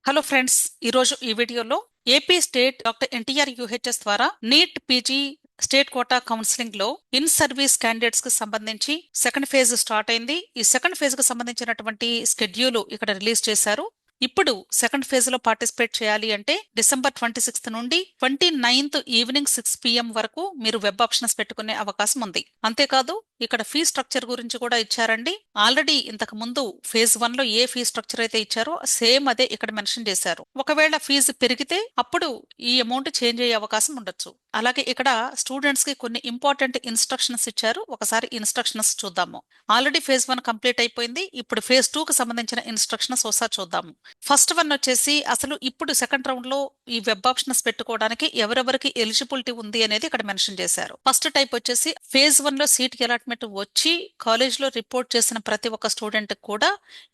Hello friends, ఈరోజు ఈ వీడియోలో AP state doctor NTR UHS ద్వారా NEET PG state quota counselling లో ఇన్ సర్వీస్ క్యాండిడేట్స్ కి సంబంధించి సెకండ్ ఫేజ్ స్టార్ట్ అయింది. ఈ సెకండ్ ఫేజ్ కు సంబంధించినటువంటి స్కెడ్యూల్ ఇక్కడ రిలీజ్ చేశారు. ఇప్పుడు సెకండ్ ఫేజ్ లో పార్టిసిపేట్ చేయాలి అంటే డిసెంబర్ 26 నుండి 29 ఈవినింగ్ 6 PM వరకు మీరు వెబ్ ఆప్షన్స్ పెట్టుకునే అవకాశం ఉంది. అంతేకాదు ఇక్కడ ఫీ స్ట్రక్చర్ గురించి కూడా ఇచ్చారండి. ఆల్రెడీ ఇంతకు ముందు ఫేజ్ 1 లో ఏ ఫీ స్ట్రక్చర్ అయితే ఇచ్చారో సేమ్ అదే ఇక్కడ మెన్షన్ చేశారు. ఒకవేళ ఫీజు పెరిగితే అప్పుడు ఈ అమౌంట్ చేంజ్ అయ్యే అవకాశం ఉండొచ్చు. అలాగే ఇక్కడ స్టూడెంట్స్ కి కొన్ని ఇంపార్టెంట్ ఇన్స్ట్రక్షన్స్ ఇచ్చారు. ఒకసారి ఇన్స్ట్రక్షన్స్ చూద్దాము. ఆల్రెడీ ఫేజ్ 1 కంప్లీట్ అయిపోయింది. ఇప్పుడు ఫేజ్ 2 కు సంబంధించిన ఇన్స్ట్రక్షన్స్ ఒకసారి చూద్దాము. ఫస్ట్ వన్ వచ్చేసి అసలు ఇప్పుడు సెకండ్ రౌండ్ లో ఈ వెబ్ ఆప్షన్స్ పెట్టుకోవడానికి ఎవరెవరికి ఎలిజిబిలిటీ ఉంది అనేది ఇక్కడ మెన్షన్ చేశారు. ఫస్ట్ టైప్ వచ్చేసి ఫేజ్ 1 లో సీట్ అలాట్మెంట్ వచ్చి కాలేజ్ లో రిపోర్ట్ చేసిన ప్రతి ఒక్క స్టూడెంట్ కూడా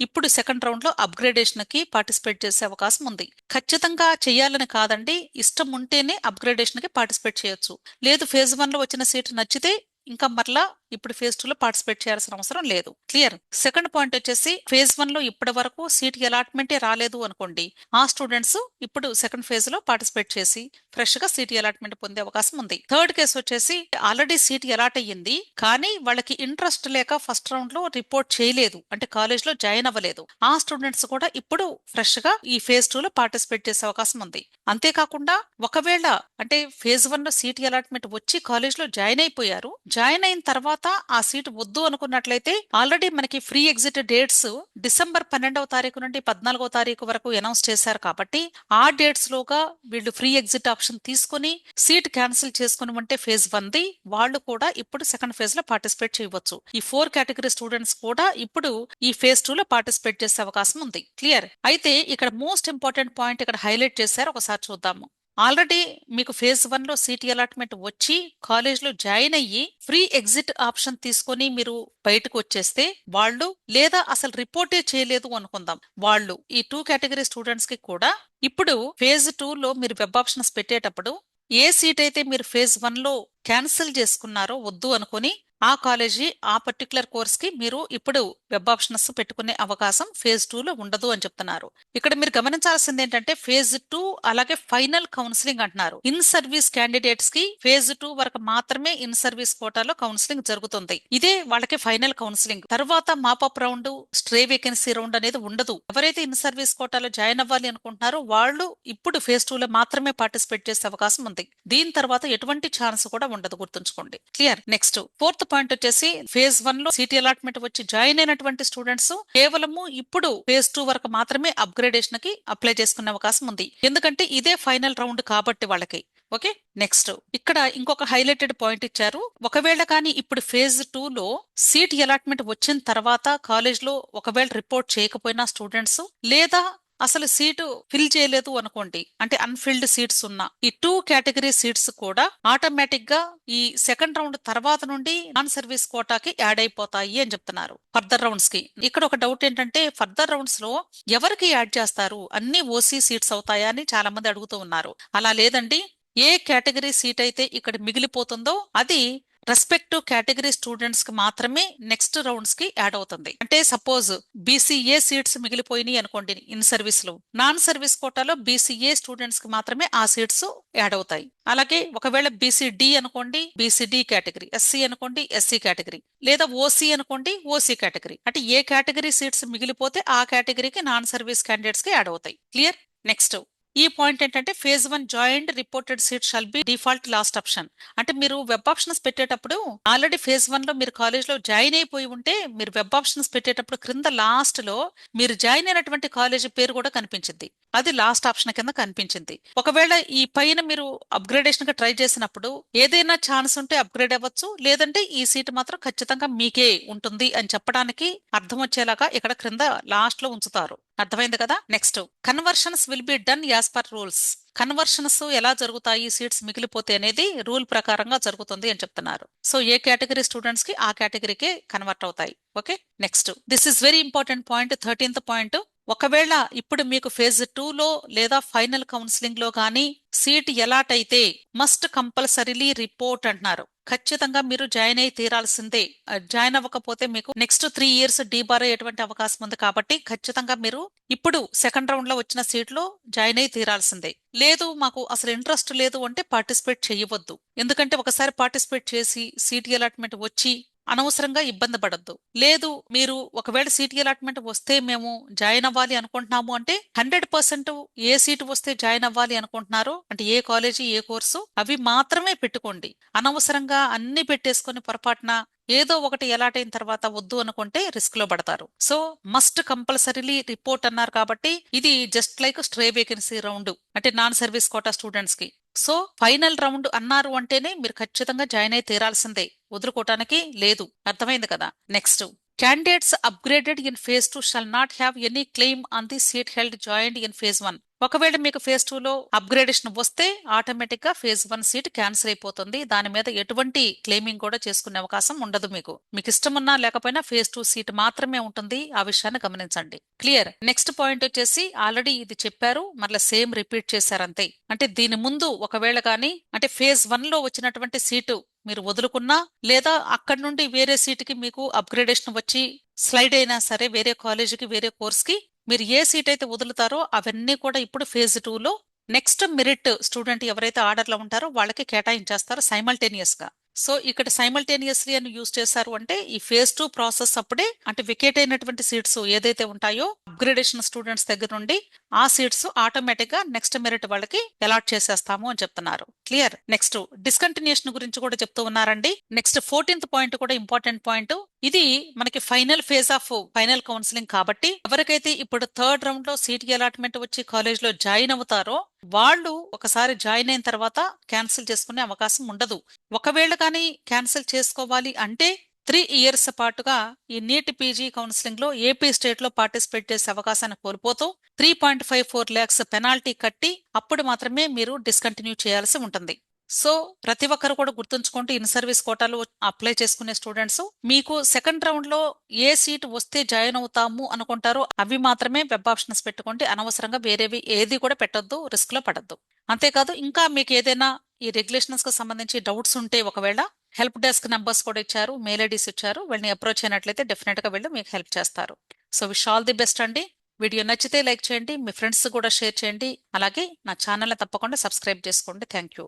ఇప్పుడు సెకండ్ రౌండ్ లో అప్గ్రేడేషన్ కి పార్టిసిపేట్ చేసే అవకాశం ఉంది. ఖచ్చితంగా చేయాలని కాదండి, ఇష్టం ఉంటేనే అప్గ్రేడేషన్ కి పార్టిసిపేట్ చేయొచ్చు. లేదు ఫేజ్ 1 లో వచ్చిన సీట్ నచ్చితే ఇంకా మరలా ఇప్పుడు ఫేజ్ 2 లో పార్టిసిపేట్ చేయాల్సిన అవసరం లేదు. క్లియర్. సెకండ్ పాయింట్ వచ్చేసి ఫేజ్ 1 లో ఇప్పటి వరకు సీట్ అలాట్మెంటే రాలేదు అనుకోండి, ఆ స్టూడెంట్స్ ఇప్పుడు సెకండ్ ఫేజ్ లో పార్టిసిపేట్ చేసి ఫ్రెష్ గా సీట్ అలాట్మెంట్ పొందే అవకాశం ఉంది. థర్డ్ కేసు వచ్చేసి ఆల్రెడీ సీట్ అలాట్ అయ్యింది కానీ వాళ్ళకి ఇంట్రెస్ట్ లేక ఫస్ట్ రౌండ్ లో రిపోర్ట్ చేయలేదు, అంటే కాలేజ్ లో జాయిన్ అవ్వలేదు. ఆ స్టూడెంట్స్ కూడా ఇప్పుడు ఫ్రెష్ గా ఈ ఫేజ్ 2 లో పార్టిసిపేట్ చేసే అవకాశం ఉంది. అంతేకాకుండా ఒకవేళ అంటే ఫేజ్ 1 లో సీట్ అలాట్మెంట్ వచ్చి కాలేజ్ లో జాయిన్ అయిపోయారు, జాయిన్ అయిన తర్వాత ఆ సీట్ వద్దు అనుకున్నట్లయితే ఆల్రెడీ మనకి ఫ్రీ ఎగ్జిట్ డేట్స్ డిసెంబర్ 12వ తారీఖు నుండి 14వ తారీఖు వరకు అనౌన్స్ చేశారు. కాబట్టి ఆ డేట్స్ లోగా వీళ్ళు ఫ్రీ ఎగ్జిట్ ఆప్షన్ తీసుకుని సీట్ క్యాన్సిల్ చేసుకుని ఉంటే ఫేజ్ 1 ది వాళ్ళు కూడా ఇప్పుడు సెకండ్ ఫేజ్ లో పార్టిసిపేట్ చేయవచ్చు. ఈ 4 కేటగిరీ స్టూడెంట్స్ కూడా ఇప్పుడు ఈ ఫేజ్ 2 లో పార్టిసిపేట్ చేసే అవకాశం ఉంది. క్లియర్. అయితే ఇక్కడ మోస్ట్ ఇంపార్టెంట్ పాయింట్ ఇక్కడ హైలైట్ చేశారు, ఒకసారి చూద్దాము. ఆల్రెడీ మీకు ఫేజ్ 1 లో సీట్ అలాట్మెంట్ వచ్చి కాలేజ్ లో జాయిన్ అయ్యి ఫ్రీ ఎగ్జిట్ ఆప్షన్ తీసుకొని మీరు బయటకు వచ్చేస్తే వాళ్ళు, లేదా అసలు రిపోర్టే చేయలేదు అనుకుందాం, వాళ్ళు ఈ 2 కేటగిరీ స్టూడెంట్స్ కి కూడా ఇప్పుడు ఫేజ్ 2 లో మీరు వెబ్ ఆప్షన్స్ పెట్టేటప్పుడు ఏ సీట్ అయితే మీరు ఫేజ్ 1 లో క్యాన్సిల్ చేసుకున్నారో వద్దు అనుకుని ఆ కాలేజీ ఆ పర్టికులర్ కోర్స్ కి మీరు ఇప్పుడు వెబ్ ఆప్షన్స్ పెట్టుకునే అవకాశం ఫేజ్ 2 లో ఉండదు అని చెప్తున్నారు. ఇక్కడ మీరు గమనించాల్సింది ఏంటంటే ఫేజ్ 2 అలాగే ఫైనల్ కౌన్సిలింగ్ అంటున్నారు. ఇన్ సర్వీస్ క్యాండిడేట్స్ కి ఫేజ్ 2 వరకు మాత్రమే ఇన్ సర్వీస్ కోటాలో కౌన్సిలింగ్ జరుగుతుంది. ఇదే వాళ్ళకి ఫైనల్ కౌన్సిలింగ్. తర్వాత mop up round, stray vacancy round అనేది ఉండదు. ఎవరైతే ఇన్ సర్వీస్ కోటాలో జాయిన్ అవ్వాలి అనుకుంటున్నారో వాళ్ళు ఇప్పుడు ఫేజ్ 2 లో మాత్రమే పార్టిసిపేట్ చేసే అవకాశం ఉంది. దీని తర్వాత ఎటువంటి ఛాన్స్ కూడా ఉండదు, గుర్తుంచుకోండి. క్లియర్. నెక్స్ట్ ఫోర్త్ పాయింట్ వచ్చేసి ఫేజ్ 1 లో సీట్ అలాట్మెంట్ వచ్చి జాయిన్ అయినటువంటి స్టూడెంట్స్ కేవలము ఇప్పుడు ఫేజ్ 2 వరకు మాత్రమే అప్గ్రేడేషన్ కి అప్లై చేసుకునే అవకాశం ఉంది. ఎందుకంటే ఇదే ఫైనల్ రౌండ్ కాబట్టి వాళ్ళకి. ఓకే. నెక్స్ట్ ఇక్కడ ఇంకొక హైలైటెడ్ పాయింట్ ఇచ్చారు. ఒకవేళ కానీ ఇప్పుడు ఫేజ్ 2 లో సీట్ అలాట్మెంట్ వచ్చిన తర్వాత కాలేజ్ లో ఒకవేళ రిపోర్ట్ చేయకపోయినా స్టూడెంట్స్, లేదా అసలు సీటు ఫిల్ చేయలేదు అనుకోండి, అంటే అన్ఫిల్డ్ సీట్స్ ఉన్న ఈ 2 కేటగిరీ సీట్స్ కూడా ఆటోమేటిక్ గా ఈ సెకండ్ రౌండ్ తర్వాత నుండి నాన్ సర్వీస్ కోటాకి యాడ్ అయిపోతాయి అని చెప్తున్నారు ఫర్దర్ రౌండ్స్ కి. ఇక్కడ ఒక డౌట్ ఏంటంటే ఫర్దర్ రౌండ్స్ లో ఎవరికి యాడ్ చేస్తారు, అన్ని ఓసీ సీట్స్ అవుతాయా అని చాలా మంది అడుగుతూ ఉన్నారు. అలా లేదండి. ఏ కేటగిరీ సీట్ అయితే ఇక్కడ మిగిలిపోతుందో అది రెస్పెక్టివ్ కేటగిరీ స్టూడెంట్స్ కి మాత్రమే నెక్స్ట్ రౌండ్స్ కి యాడ్ అవుతుంది. అంటే సపోజ్ బీసీఏ సీట్స్ మిగిలిపోయినాయి అనుకోండి ఇన్ సర్వీస్ లో, నాన్ సర్వీస్ కోటాలో బీసీఏ స్టూడెంట్స్ కి మాత్రమే ఆ సీట్స్ యాడ్ అవుతాయి. అలాగే ఒకవేళ బీసీడి అనుకోండి బీసీడి కేటగిరీ, ఎస్సీ అనుకోండి ఎస్సీ కేటగిరీ, లేదా ఓసీ అనుకోండి ఓసీ కేటగిరీ, అంటే ఏ కేటగిరీ సీట్స్ మిగిలిపోతే ఆ కేటగిరీకి నాన్ సర్వీస్ క్యాండిడేట్స్ కి యాడ్ అవుతాయి. క్లియర్. నెక్స్ట్ ఈ పాయింట్ ఏంటంటే phase 1 joint reported seat shall be default last option. అంటే మీరు వెబ్ ఆప్షన్స్ పెట్టేటప్పుడు ఆల్రెడీ ఫేజ్ 1 లో మీరు కాలేజ్ లో జాయిన్ అయిపోయి ఉంటే మీరు వెబ్ ఆప్షన్స్ పెట్టేటప్పుడు క్రింద లాస్ట్ లో మీరు జాయిన్ అయినటువంటి కాలేజీ పేరు కూడా కనిపించింది, అది లాస్ట్ ఆప్షన్ కింద కనిపించింది. ఒకవేళ ఈ పైన మీరు అప్గ్రేడేషన్ గా ట్రై చేసినప్పుడు ఏదైనా ఛాన్స్ ఉంటే అప్గ్రేడ్ అవ్వచ్చు, లేదంటే ఈ సీట్ మాత్రం ఖచ్చితంగా మీకే ఉంటుంది అని చెప్పడానికి అర్థం వచ్చేలాగా ఇక్కడ క్రింద లాస్ట్ లో ఉంచుతారు. అర్థమైంది కదా. Next conversions will be done as per rules. Conversions ఎలా జరుగుతాయి సీట్స్ మిగిలిపోతే అనేది రూల్ ప్రకారంగా జరుగుతుంది అని చెప్తున్నారు. సో ఏ కేటగిరీ స్టూడెంట్స్ కి ఆ కేటగిరీకే కన్వర్ట్ అవుతాయి. Okay. Next this is very important point, 13th point. ఒకవేళ ఇప్పుడు మీకు ఫేజ్ 2 లో లేదా ఫైనల్ కౌన్సిలింగ్ లో గానీ సీట్ ఎలాట్ అయితే మస్ట్ కంపల్సరీలీ రిపోర్ట్ అంటున్నారు. ఖచ్చితంగా మీరు జాయిన్ అయి తీరాల్సిందే. జాయిన్ అవ్వకపోతే మీకు నెక్స్ట్ 3 years డీబార్ అయ్యేటువంటి అవకాశం ఉంది కాబట్టి ఖచ్చితంగా మీరు ఇప్పుడు సెకండ్ రౌండ్ లో వచ్చిన సీట్లో జాయిన్ అయి తీరాల్సిందే. లేదు మాకు అసలు ఇంట్రెస్ట్ లేదు అంటే పార్టిసిపేట్ చేయవద్దు. ఎందుకంటే ఒకసారి పార్టిసిపేట్ చేసి సీట్ అలాట్మెంట్ వచ్చి అనవసరంగా ఇబ్బంది పడద్దు. లేదు మీరు ఒకవేళ సీట్ అలాట్మెంట్ వస్తే మేము జాయిన్ అవ్వాలి అనుకుంటున్నాము అంటే 100% ఏ సీటు వస్తే జాయిన్ అవ్వాలి అనుకుంటున్నారో అంటే ఏ కాలేజీ ఏ కోర్సు అవి మాత్రమే పెట్టుకోండి. అనవసరంగా అన్ని పెట్టేసుకొని పొరపాటున ఏదో ఒకటి అలాట్ అయిన తర్వాత వద్దు అనుకుంటే రిస్క్ లో పడతారు. సో మస్ట్ కంపల్సరీలీ రిపోర్ట్ అన్నారు కాబట్టి ఇది just like stray vacancy round అంటే నాన్ సర్వీస్ కోటా స్టూడెంట్స్ కి. సో ఫైనల్ రౌండ్ అన్నారు అంటేనే మీరు ఖచ్చితంగా జాయిన్ అయి తీరాల్సిందే, వదులుకోవటానికి లేదు. అర్థమైంది కదా. Next, candidates upgraded in phase 2 shall not have any claim on the seat held joint in phase 1. ఒకవేళ మీకు ఫేజ్ 2 లో అప్గ్రేడేషన్ వస్తే ఆటోమేటిక్ గా ఫేజ్ 1 సీట్ క్యాన్సిల్ అయిపోతుంది. దాని మీద ఎటువంటి క్లెయిమింగ్ కూడా చేసుకునే అవకాశం ఉండదు. మీకు ఇష్టం ఉన్నా లేకపోయినా ఫేజ్ 2 సీట్ మాత్రమే ఉంటుంది. ఆ విషయాన్ని గమనించండి. క్లియర్. నెక్స్ట్ పాయింట్ వచ్చేసి ఆల్రెడీ ఇది చెప్పారు, మరలా సేమ్ రిపీట్ చేశారు అంతే. అంటే దీని ముందు ఒకవేళ కానీ అంటే ఫేజ్ 1 లో వచ్చినటువంటి సీటు మీరు వదులుకున్నా లేదా అక్కడి నుండి వేరే సీటుకి మీకు అప్గ్రేడేషన్ వచ్చి స్లైడ్ అయినా సరే వేరే కాలేజీకి వేరే కోర్స్కి మీరు ఏ సీట్ అయితే వదులుతారో అవన్నీ కూడా ఇప్పుడు ఫేజ్ 2 లో నెక్స్ట్ మెరిట్ స్టూడెంట్ ఎవరైతే ఆర్డర్లో ఉంటారో వాళ్ళకి కేటాయించేస్తారు సైమల్టేనియస్ గా. సో ఇక్కడ సైమల్టేనియస్లీ అని యూజ్ చేశారు అంటే ఈ ఫేజ్ 2 ప్రాసెస్ అప్పుడే అంటే వికేట్ అయినటువంటి సీట్స్ ఏదైతే ఉంటాయో అప్గ్రేడేషన్ స్టూడెంట్స్ దగ్గర నుండి ఆ సీట్స్ ఆటోమేటిక్ గా నెక్స్ట్ మెరిట్ వాళ్ళకి అలాట్ చేసేస్తాము అని చెప్తున్నారు. క్లియర్. నెక్స్ట్ డిస్కంటిన్యూషన్ గురించి కూడా చెప్తూ ఉన్నారండి. నెక్స్ట్ 14th పాయింట్ కూడా ఇంపార్టెంట్ పాయింట్. ఇది మనకి final phase of final counselling కాబట్టి ఎవరికైతే ఇప్పుడు థర్డ్ రౌండ్ లో సీట్ అలాట్మెంట్ వచ్చి కాలేజ్ లో జాయిన్ అవుతారో వాళ్ళు ఒకసారి జాయిన్ అయిన తర్వాత క్యాన్సిల్ చేసుకునే అవకాశం ఉండదు. ఒకవేళ కానీ క్యాన్సిల్ చేసుకోవాలి అంటే 3 years పాటుగా ఈ నీట్ పీజీ కౌన్సిలింగ్ లో ఏపీ స్టేట్ లో పార్టిసిపేట్ చేసే అవకాశాన్ని కోల్పోతూ 3.54 lakhs పెనాల్టీ కట్టి అప్పుడు మాత్రమే మీరు డిస్కంటిన్యూ చేయాల్సి ఉంటుంది. సో ప్రతి ఒక్కరు కూడా గుర్తుంచుకుంటూ ఇన్ సర్వీస్ కోటాలో అప్లై చేసుకునే స్టూడెంట్స్ మీకు సెకండ్ రౌండ్ లో ఏ సీట్ వస్తే జాయిన్ అవుతాము అనుకుంటారో అవి మాత్రమే వెబ్ ఆప్షన్స్ పెట్టుకోండి. అనవసరంగా వేరేవి ఏది కూడా పెట్టొద్దు, రిస్క్ లో పడద్దు. అంతేకాదు ఇంకా మీకు ఏదైనా ఈ రెగ్యులేషన్స్ కు సంబంధించి డౌట్స్ ఉంటే ఒకవేళ హెల్ప్ డెస్క్ నంబర్స్ కూడా ఇచ్చారు, మెయిల్ ఐడీస్ ఇచ్చారు, వీళ్ళని అప్రోచ్ అయినట్లయితే డెఫినెట్ గా వీళ్ళు మీకు హెల్ప్ చేస్తారు. So wish all the best అండి. వీడియో నచ్చితే లైక్ చేయండి, మీ ఫ్రెండ్స్ కూడా షేర్ చేయండి. అలాగే నా ఛానల్ తప్పకుండా సబ్స్క్రైబ్ చేసుకోండి. Thank you.